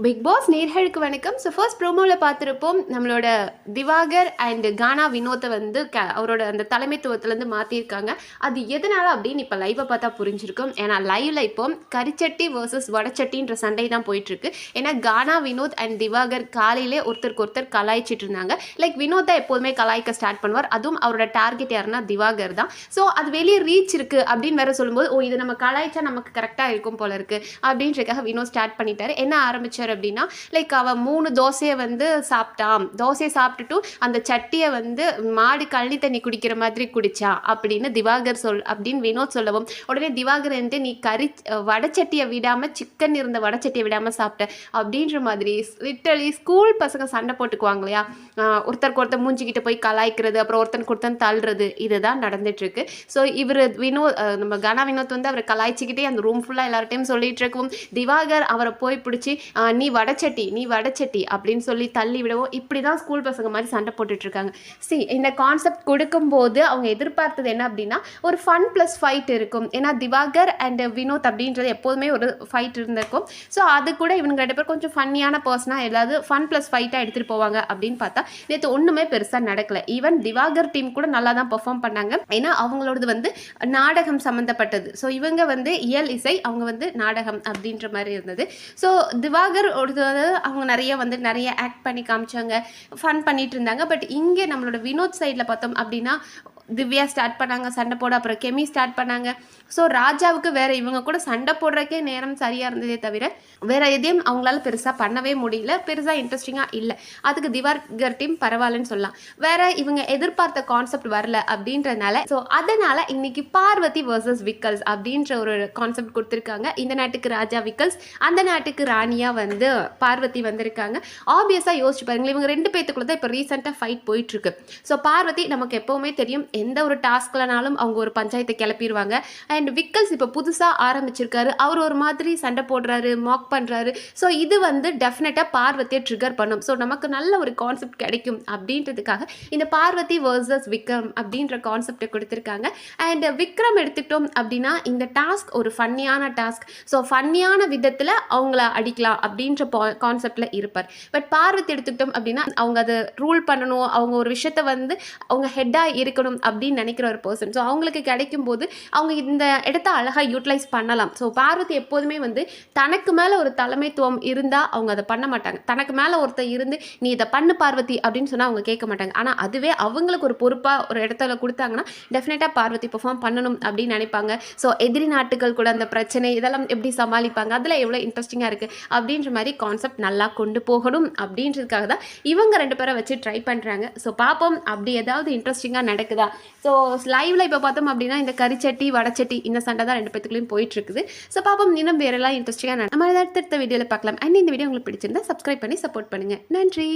Big pass நேர்களுக்கு வணக்கம். So first ப்ரோமோவில் பார்த்துருப்போம் நம்மளோட திவாகர் அண்ட் கானா வினோத்தை வந்து அவரோட அந்த தலைமைத்துவத்திலேருந்து மாற்றிருக்காங்க. அது எதனால அப்படின்னு இப்போ லைவை பார்த்தா புரிஞ்சிருக்கும். ஏன்னா லைவ்ல இப்போ கரிச்சட்டி வர்சஸ் வடச்சட்டின்ற சண்டை தான் போயிட்டுருக்கு. ஏன்னா கானா வினோத் அண்ட் திவாகர் காலையிலே ஒருத்தருக்கு ஒருத்தர் கலாய்ச்சிட்டு இருந்தாங்க. லைக் வினோத் தான் எப்போதுமே கலாய்க்க ஸ்டார்ட் பண்ணுவார். அதுவும் அவரோட டார்கெட் யாருன்னா திவாகர் தான். ஸோ அது வெளியே ரீச் இருக்குது அப்படின்னு வேற சொல்லும்போது இது நம்ம கலாய்ச்சா நமக்கு கரெக்டாக இருக்கும் போல இருக்குது அப்படின்றதுக்காக வினோத் ஸ்டார்ட் பண்ணிட்டாரு. என்ன ஆரம்பிச்சார் அப்படின்னா, லைக் அவன் 3 தோசையை வந்து சாப்பிட்டான். தோசையை சாப்பிட்டுட்டும் அந்த சட்டியை வந்து மாடு கழனி தண்ணி குடிக்கிற மாதிரி குடிச்சா அப்படின்னு திவாகர் அப்படின்னு வினோத் சொல்லவும், உடனே திவாகர் வந்து நீ வடச்சட்டியை விடாம சிக்கன் இருந்த வடச்சட்டியை விடாம சாப்பிட்ட அப்படின்ற மாதிரி லிட்டரலி ஸ்கூல் பசங்க சண்டை போட்டுக்குவாங்க இல்லையா, ஒருத்தருக்கு ஒருத்தர் மூஞ்சிக்கிட்ட போய் கலாய்க்கிறது, அப்புறம் ஒருத்தருக்கு ஒருத்தன் தள்ளுறது, இதுதான் நடந்துட்டு இருக்கு. ஸோ இவர் வினோத் நம்ம கானா வினோத் வந்து அவரை கலாய்ச்சிக்கிட்டே அந்த ரூம் ஃபுல்லாக எல்லார்ட்டையும் சொல்லிட்டு இருக்கவும், திவாகர் அவரை போய் பிடிச்சி நீ வடச்சட்டி அப்படின்னு சொல்லி தள்ளி விடவும், இப்படி தான் ஸ்கூல் பசங்க மாதிரி சண்டை போட்டுட்டு இருக்காங்க. இந்த கான்செப்ட் கொடுக்கும்போது அவங்க எதிர்பார்த்தது என்ன அப்படின்னா, ஒரு ஃபன் ப்ளஸ் ஃபைட் இருக்கும். ஏன்னா திவாகர் அண்ட் வினோத் அப்படின்றது எப்போதுமே ஒரு ஃபைட் இருந்திருக்கும். ஸோ அது கூட இவங்க 2 பேர் கொஞ்சம் ஃபன்னியான பர்சனாக ஏதாவது ஃபன் ப்ளஸ் ஃபைட்டாக எடுத்துகிட்டு போவாங்க அப்படின்னு பார்த்தா நேற்று ஒன்றுமே பெருசாக நடக்கலை. ஈவன் திவாகர் டீம் கூட நல்லா தான் பெர்ஃபார்ம் பண்ணாங்க. ஏன்னா அவங்களோடது வந்து நாடகம் சம்மந்தப்பட்டது. ஸோ இவங்க வந்து இயல் இசை, அவங்க வந்து நாடகம் அப்படின்ற மாதிரி இருந்தது. ஸோ திவாகர் அவங்க நிறைய ஆக்ட் பண்ணி காமிச்சாங்க, ஃபன் பண்ணிட்டு இருந்தாங்க. பட் இங்கே நம்மளோட வினோத் சைடில் பார்த்தோம் அப்படின்னா, திவ்யா ஸ்டார்ட் பண்ணாங்க சண்டை போட, அப்புறம் கெமி ஸ்டார்ட் பண்ணாங்க. ஸோ ராஜாவுக்கு வேற இவங்க கூட சண்டை போடுறக்கே நேரம் சரியாக இருந்ததே தவிர வேற எதையும் அவங்களால பெருசாக பண்ணவே முடியல, பெருசாக இன்ட்ரெஸ்டிங்காக இல்லை. அதுக்கு திவாகர் டீம் பரவாயில்லன்னு சொல்லலாம். வேற இவங்க எதிர்பார்த்த கான்செப்ட் வரல அப்படின்றதுனால, ஸோ அதனால இன்னைக்கு பார்வதி வர்சஸ் விக்கல்ஸ் அப்படின்ற ஒரு கான்செப்ட் கொடுத்துருக்காங்க. இந்த நாட்டுக்கு ராஜா விக்கல்ஸ், அந்த நாட்டுக்கு ராணியா வந்து பார்வதி வந்திருக்காங்க. ஆப்வியஸாக யோசிச்சு பாருங்களேன், இவங்க 2 பேத்துக்குள்ள தான் இப்போ ரீசெண்டாக ஃபைட் போயிட்டு இருக்கு. ஸோ பார்வதி நமக்கு எப்பவுமே தெரியும், எந்த ஒரு டாஸ்க்லனாலும் அவங்க ஒரு பஞ்சாயத்தை கிளப்பிடுவாங்க. அண்ட் விக்கல்ஸ் இப்போ புதுசாக ஆரம்பிச்சிருக்காரு, அவர் ஒரு மாதிரி சண்டை போடுறாரு, மாக் பண்ணுறாரு. ஸோ இது வந்து டெஃபினட்டாக பார்வதியை ட்ரிகர் பண்ணும். ஸோ நமக்கு நல்ல ஒரு கான்செப்ட் கிடைக்கும் அப்படின்றதுக்காக இந்த பார்வதி வர்சஸ் விக்ரம் அப்படின்ற கான்செப்டை கொடுத்துருக்காங்க. அண்ட் விக்ரம் எடுத்துக்கிட்டோம் அப்படின்னா இந்த டாஸ்க் ஒரு ஃபன்னியான டாஸ்க். ஸோ ஃபன்னியான விதத்தில் அவங்கள அடிக்கலாம் அப்படின்ற கான்செப்டில் இருப்பார். பட் பார்வதி எடுத்துக்கிட்டோம் அப்படின்னா அவங்க அதை ரூல் பண்ணணும், அவங்க ஒரு விஷயத்தை வந்து அவங்க ஹெட்டாக இருக்கணும் அப்படின்னு நினைக்கிற ஒரு பர்சன். ஸோ அவங்களுக்கு கிடைக்கும் போது அவங்க இந்த இடத்த அழகாக யூட்டிலைஸ் பண்ணலாம். ஸோ பார்வதி எப்போதுமே வந்து தனக்கு மேலே ஒரு தலைமைத்துவம் இருந்தால் அவங்க அதை பண்ண மாட்டாங்க. தனக்கு மேலே ஒருத்தர் இருந்து நீ இதை பண்ணு பார்வதி அப்படின்னு சொன்னால் அவங்க கேட்க மாட்டாங்க. ஆனால் அதுவே அவங்களுக்கு ஒரு பொறுப்பாக ஒரு இடத்துல கொடுத்தாங்கன்னா டெஃபினட்டாக பார்வதி பெர்ஃபார்ம் பண்ணணும் அப்படின்னு நினைப்பாங்க. ஸோ எதிரி நாட்டுகள் கூட அந்த பிரச்சனை இதெல்லாம் எப்படி சமாளிப்பாங்க, அதில் எவ்வளோ இன்ட்ரெஸ்டிங்காக இருக்குது அப்படின்ற மாதிரி கான்செப்ட் நல்லா கொண்டு போகணும் அப்படின்றதுக்காக தான் இவங்க 2 பேரை வச்சு ட்ரை பண்ணுறாங்க. ஸோ பார்ப்போம் அப்படி ஏதாவது இன்ட்ரெஸ்டிங்காக நடக்குதா. ஸோ லைவ்ல இப்போ பார்த்தோம் அப்படின்னா இந்த கரிச்சட்டி வடச்சட்டி இந்த சண்டை தான் 2 பேத்துக்குள்ளேயும் போயிட்டு இருக்குது. ஸோ பாப்போம் இன்னும் வேறெல்லாம் இன்ட்ரெஸ்டிங்காக நம்ம அடுத்த வீடியோவில் பார்க்கலாம். அண்ட் இந்த வீடியோ உங்களுக்கு பிடிச்சிருந்தா சப்ஸ்கிரைப் பண்ணி சப்போர்ட் பண்ணுங்கள். நன்றி.